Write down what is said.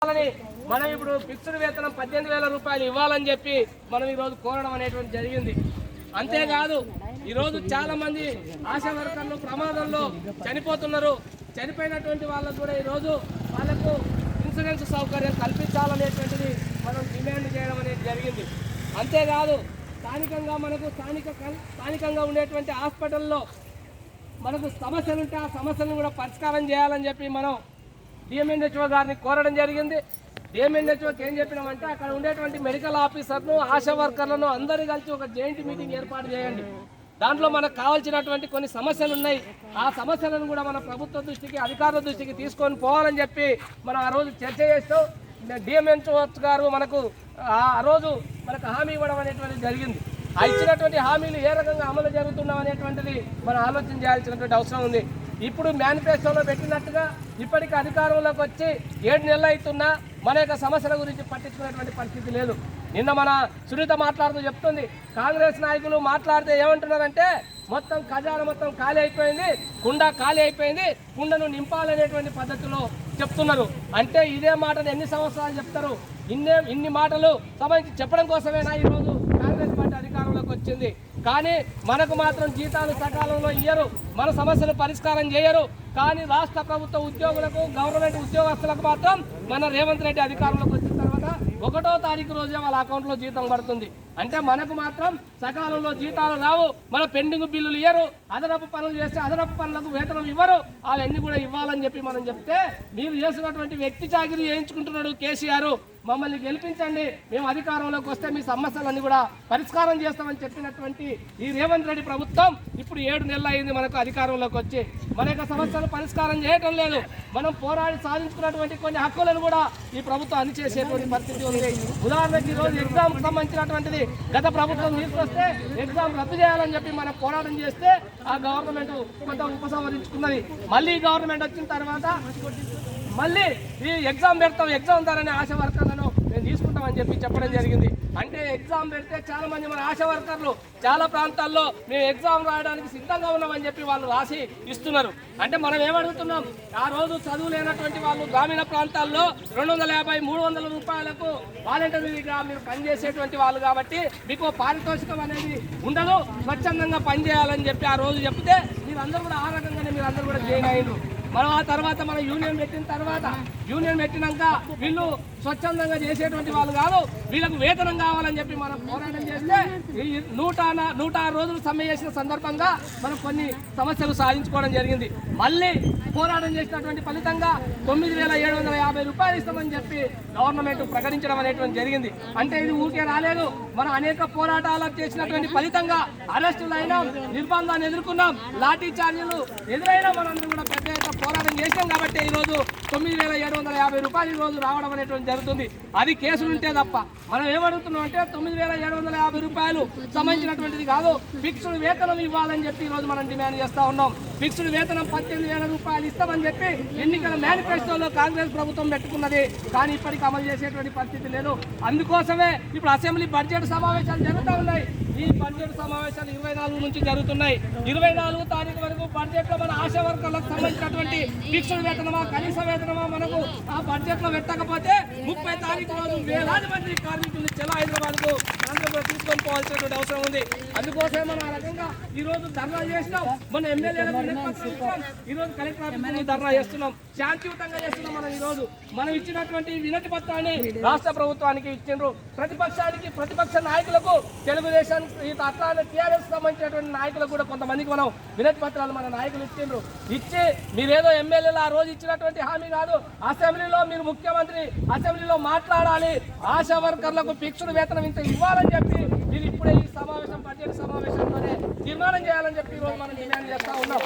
ఇవ్వాలని మనం ఇప్పుడు ఫిక్స్డ్ వేతనం 18,000 రూపాయలు ఇవ్వాలని చెప్పి మనం ఈరోజు కోరడం అనేటువంటి జరిగింది. అంతేకాదు ఈరోజు చాలా మంది ఆశా వర్కర్లు ప్రమాదంలో చనిపోతున్నారు. చనిపోయినటువంటి వాళ్ళకు కూడా ఈరోజు వాళ్ళకు ఇన్సూరెన్స్ సౌకర్యం కల్పించాలనేటువంటిది మనం డిమాండ్ చేయడం అనేది జరిగింది. అంతేకాదు స్థానికంగా ఉండేటువంటి హాస్పిటల్లో మనకు సమస్యలు ఉంటే ఆ సమస్యలను కూడా పరిష్కారం చేయాలని చెప్పి మనం డిఎంఎన్హెచ్ఓ గారిని కోరడం జరిగింది. డిఎంఎన్హెచ్ఓకి ఏం చెప్పినామంటే అక్కడ ఉండేటువంటి మెడికల్ ఆఫీసర్ను ఆశా వర్కర్లను అందరూ కలిసి ఒక జాయింట్ మీటింగ్ ఏర్పాటు చేయండి. దాంట్లో మనకు కావాల్సినటువంటి కొన్ని సమస్యలు ఉన్నాయి. ఆ సమస్యలను కూడా మన ప్రభుత్వ దృష్టికి అధికారుల దృష్టికి తీసుకొని పోవాలని చెప్పి మనం ఆ రోజు చర్చ చేస్తూ డిఎంఎన్హెచ్ఓ గారు మనకు ఆ రోజు మనకు హామీ ఇవ్వడం అనేటువంటిది జరిగింది. ఆ ఇచ్చినటువంటి హామీలు ఏ రకంగా అమలు జరుగుతున్నాం అనేటువంటిది మనం ఆలోచన చేయాల్సినటువంటి అవసరం ఉంది. ఇప్పుడు మేనిఫెస్టోలో పెట్టినట్టుగా ఇప్పటికీ అధికారంలోకి వచ్చి 7 నెలలు అవుతున్నా మన యొక్క సమస్యల గురించి పట్టించుకునేటువంటి పరిస్థితి లేదు. నిన్న మన సునీత మాట్లాడుతూ చెప్తుంది, కాంగ్రెస్ నాయకులు మాట్లాడితే ఏమంటున్నారంటే మొత్తం ఖజానా మొత్తం ఖాళీ అయిపోయింది, కుండ ఖాళీ అయిపోయింది, కుండను నింపాలనేటువంటి పద్ధతిలో చెప్తున్నారు. అంటే ఇదే మాటను ఎన్ని సంవత్సరాలు చెప్తారు? ఇన్ని మాటలు సంబంధించి చెప్పడం కోసమేనా ఈరోజు కాంగ్రెస్ పార్టీ అధికారంలోకి వచ్చింది? కానీ మనకు మాత్రం జీతాలు సకాలంలో ఇయ్యరు, మన సమస్యలు పరిష్కారం చేయరు. కానీ రాష్ట్ర ప్రభుత్వ ఉద్యోగులకు గవర్నమెంట్ ఉద్యోగస్తులకు మాత్రం మన రేవంత్ రెడ్డి అధికారంలోకి వచ్చిన తర్వాత 1వ తారీఖు రోజే వాళ్ళ అకౌంట్లో జీతం పడుతుంది. అంటే మనకు మాత్రం సకాలంలో జీతాలు రావు, మన పెండింగ్ బిల్లులు ఇవ్వరు, అదనపు పనులు చేస్తే అదనపు పనులకు వేతనం ఇవ్వరు. అవన్నీ కూడా ఇవ్వాలని చెప్పి మనం చెప్తే మీరు చేసినటువంటి వ్యక్తి చాకిరీ చేయించుకుంటున్నాడు కేసీఆర్, మమ్మల్ని గెలిపించండి, మేము అధికారంలోకి వస్తే మీ సమస్యలన్నీ కూడా పరిష్కారం చేస్తామని చెప్పినటువంటి ఈ రేవంత్ రెడ్డి ప్రభుత్వం ఇప్పుడు 7 నెలలు అయింది మనకు అధికారంలోకి వచ్చి. మన యొక్క సమస్యలు పరిష్కారం చేయటం లేదు. మనం పోరాడి సాధించుకున్నటువంటి కొన్ని హక్కులను కూడా ఈ ప్రభుత్వం అణిచేసేటువంటి పరిస్థితి ఉంది. ఉదాహరణకి ఈరోజు ఎగ్జామ్ సంబంధించినటువంటిది గత ప్రభుత్వం తీసుకొస్తే ఎగ్జామ్ రద్దు చేయాలని చెప్పి మనం పోరాటం చేస్తే ఆ గవర్నమెంట్ కొంత ఉపసంహరించుకున్నది. మళ్ళీ గవర్నమెంట్ వచ్చిన తర్వాత మళ్ళీ ఈ ఎగ్జామ్ పెడతాం, ఎగ్జామ్ ద్వారానే ఆశా వర్కర్లను మేము తీసుకుంటామని చెప్పి చెప్పడం జరిగింది. అంటే ఎగ్జామ్ పెడితే చాలా మంది మన ఆశా వర్కర్లు చాలా ప్రాంతాల్లో మేము ఎగ్జామ్ రాయడానికి సిద్ధంగా ఉన్నామని చెప్పి వాళ్ళు రాసి ఇస్తున్నారు. అంటే మనం ఏమడుగుతున్నాం, ఆ రోజు చదువు లేనటువంటి వాళ్ళు గ్రామీణ ప్రాంతాల్లో 250, 300 రూపాయలకు వాలంటీర్గా మీరు పనిచేసేటువంటి వాళ్ళు కాబట్టి మీకు పారితోషికం అనేది ఉండదు, స్వచ్ఛందంగా పనిచేయాలని చెప్పి ఆ రోజు చెప్తే మీరందరూ కూడా ఆ రకంగానే మీరందరూ కూడా జాయిన్ అయ్యారు. మనం ఆ తర్వాత మన యూనియన్ పెట్టినాక వీళ్ళు స్వచ్ఛందంగా చేసేటువంటి వాళ్ళు కాదు, వీళ్ళకు వేతనం కావాలని చెప్పి మనం పోరాటం చేస్తే 106 రోజులు సమ్మె చేసిన సందర్భంగా మనం కొన్ని సమస్యలు సాధించుకోవడం జరిగింది. మళ్ళీ పోరాటం చేసినటువంటి ఫలితంగా 9,750 రూపాయలు ఇస్తామని చెప్పి గవర్నమెంట్ ప్రకటించడం అనేటువంటి జరిగింది. అంటే ఇది ఊరికే రాలేదు, మనం అనేక పోరాటాలు చేసినటువంటి ఫలితంగా అరెస్టులు అయినాం, నిర్బంధాన్ని ఎదుర్కొన్నాం, లాఠీ చార్జీలు ఎదురైనా మనందరం కూడా పెద్ద ఎత్తున పోరాటం చేసాం కాబట్టి ఈరోజు 9,750 రూపాయలు ఈరోజు రావడం అనేటువంటి జరుగుతుంది. అది కేసులు ఉంటే తప్ప మనం ఏమడుగుతున్నాం అంటే 9,750 రూపాయలు సంబంధించినటువంటిది కాదు, ఫిక్స్డ్ వేతనం ఇవ్వాలని చెప్పి ఈరోజు మనం డిమాండ్ చేస్తా ఉన్నాం. ఫిక్స్డ్ వేతనం 18,000 రూపాయలు ఇస్తామని చెప్పి ఎన్నికల మేనిఫెస్టోలో కాంగ్రెస్ ప్రభుత్వం పెట్టుకున్నది. కానీ ఇప్పటికి అమలు చేసేటువంటి పరిస్థితి లేదు. అందుకోసమే ఇప్పుడు అసెంబ్లీ బడ్జెట్ సమావేశాలు జరుగుతూ ఉన్నాయి. ఈ బడ్జెట్ సమావేశాలు 24 నుంచి జరుగుతున్నాయి. 24 తారీఖు వరకు బడ్జెట్ లో మన ఆశా వర్కర్లకు సంబంధించినటువంటి ఫిక్స్డ్ వేతనమా కనీస వేతనమా మనకు ఆ బడ్జెట్ లో పెట్టకపోతే 30 తారీఖు రోజు వేలాది మంది కార్మికులు చెల హైదరాబాద్ కు తీసుకొని పోవాల్సినటువంటి అవసరం ఉంది. అందుకోసమే మనం ఆ రకంగా ఈ రోజు ధర్నా చేసినాం. మన ఎమ్మెల్యేలకు ఈ రోజు కలెక్టర్ ఆఫీస్ ధర్నా చేస్తున్నాం, శాంతియుతంగా చేస్తున్నాం. మనం ఈ రోజు మనం ఇచ్చినటువంటి వినతి పత్రాన్ని రాష్ట్ర ప్రభుత్వానికి ఇచ్చిండ్రు. ప్రతిపక్ష నాయకులకు తెలుగుదేశానికి అట్లానే టీఆర్ఎస్ సంబంధించినటువంటి నాయకులకు కూడా కొంతమందికి మనం వినతి పత్రాలు మన నాయకులు ఇచ్చి మీరేదో ఎమ్మెల్యేలు ఆ రోజు ఇచ్చినటువంటి హామీ కాదు, అసెంబ్లీలో మీరు ముఖ్యమంత్రి అసెంబ్లీలో మాట్లాడాలి, ఆశా వర్కర్లకు ఫిక్స్డ్ వేతనం ఇంత ఇవ్వాలని చెప్పి మీరు ఇప్పుడే ఈ బడ్జెట్ సమావేశంలోనే తీర్మానం చేయాలని చెప్పి ఈరోజు మనం డిమాండ్ చేస్తా ఉన్నాం.